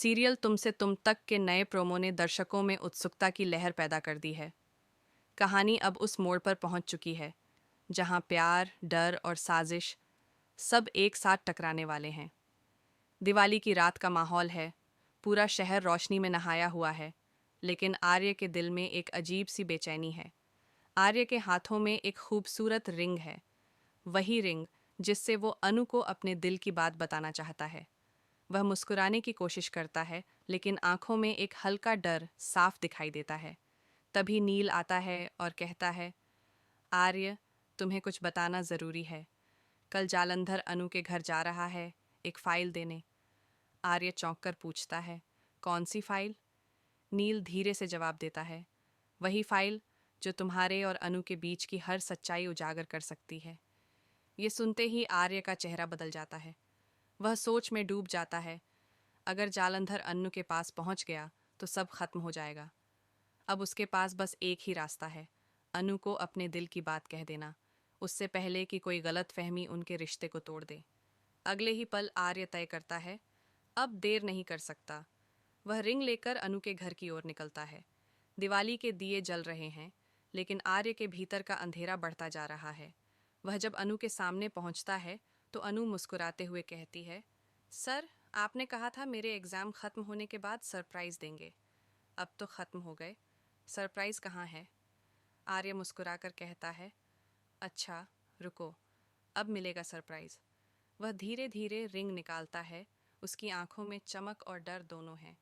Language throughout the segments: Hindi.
सीरियल तुमसे तुम तक के नए प्रोमो ने दर्शकों में उत्सुकता की लहर पैदा कर दी है। कहानी अब उस मोड़ पर पहुंच चुकी है जहां प्यार, डर और साजिश सब एक साथ टकराने वाले हैं। दिवाली की रात का माहौल है, पूरा शहर रोशनी में नहाया हुआ है, लेकिन आर्य के दिल में एक अजीब सी बेचैनी है। आर्य के हाथों में एक खूबसूरत रिंग है, वही रिंग जिससे वो अनु को अपने दिल की बात बताना चाहता है। वह मुस्कुराने की कोशिश करता है, लेकिन आंखों में एक हल्का डर साफ दिखाई देता है। तभी नील आता है और कहता है, आर्य, तुम्हें कुछ बताना ज़रूरी है। कल जालंधर अनु के घर जा रहा है, एक फ़ाइल देने। आर्य चौंक कर पूछता है, कौन सी फ़ाइल? नील धीरे से जवाब देता है, वही फ़ाइल जो तुम्हारे और अनु के बीच की हर सच्चाई उजागर कर सकती है। ये सुनते ही आर्य का चेहरा बदल जाता है। वह सोच में डूब जाता है। अगर जालंधर अन्नू के पास पहुंच गया तो सब खत्म हो जाएगा। अब उसके पास बस एक ही रास्ता है, अनु को अपने दिल की बात कह देना, उससे पहले कि कोई गलत फहमी उनके रिश्ते को तोड़ दे। अगले ही पल आर्य तय करता है, अब देर नहीं कर सकता। वह रिंग लेकर अनु के घर की ओर निकलता है। दिवाली के दिए जल रहे हैं, लेकिन आर्य के भीतर का अंधेरा बढ़ता जा रहा है। वह जब अनु के सामने पहुंचता है तो अनु मुस्कुराते हुए कहती है, सर, आपने कहा था मेरे एग्ज़ाम ख़त्म होने के बाद सरप्राइज़ देंगे। अब तो ख़त्म हो गए, सरप्राइज़ कहाँ है? आर्य मुस्कुराकर कहता है, अच्छा, रुको, अब मिलेगा सरप्राइज़। वह धीरे धीरे रिंग निकालता है, उसकी आंखों में चमक और डर दोनों हैं।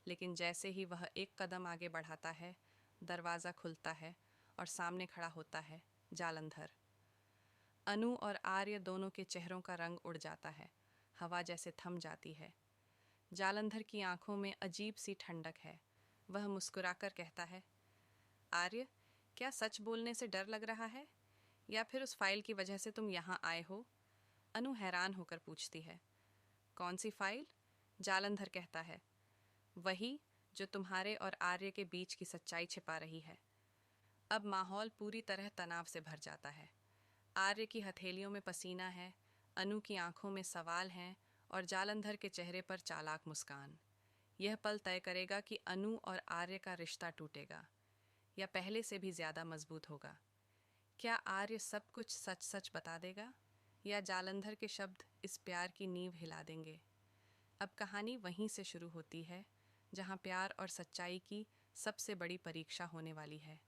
लेकिन जैसे ही वह एक कदम आगे बढ़ाता है, दरवाज़ा खुलता है और सामने खड़ा होता है जालंधर। अनु और आर्य दोनों के चेहरों का रंग उड़ जाता है, हवा जैसे थम जाती है। जालंधर की आंखों में अजीब सी ठंडक है। वह मुस्कुराकर कहता है, आर्य, क्या सच बोलने से डर लग रहा है, या फिर उस फाइल की वजह से तुम यहाँ आए हो? अनु हैरान होकर पूछती है। कौन सी फाइल? जालंधर कहता है, वही जो तुम्हारे और आर्य के बीच की सच्चाई छिपा रही है। अब माहौल पूरी तरह तनाव से भर जाता है। आर्य की हथेलियों में पसीना है, अनु की आंखों में सवाल हैं और जालंधर के चेहरे पर चालाक मुस्कान। यह पल तय करेगा कि अनु और आर्य का रिश्ता टूटेगा या पहले से भी ज़्यादा मजबूत होगा। क्या आर्य सब कुछ सच सच बता देगा, या जालंधर के शब्द इस प्यार की नींव हिला देंगे? अब कहानी वहीं से शुरू होती है जहां प्यार और सच्चाई की सबसे बड़ी परीक्षा होने वाली है।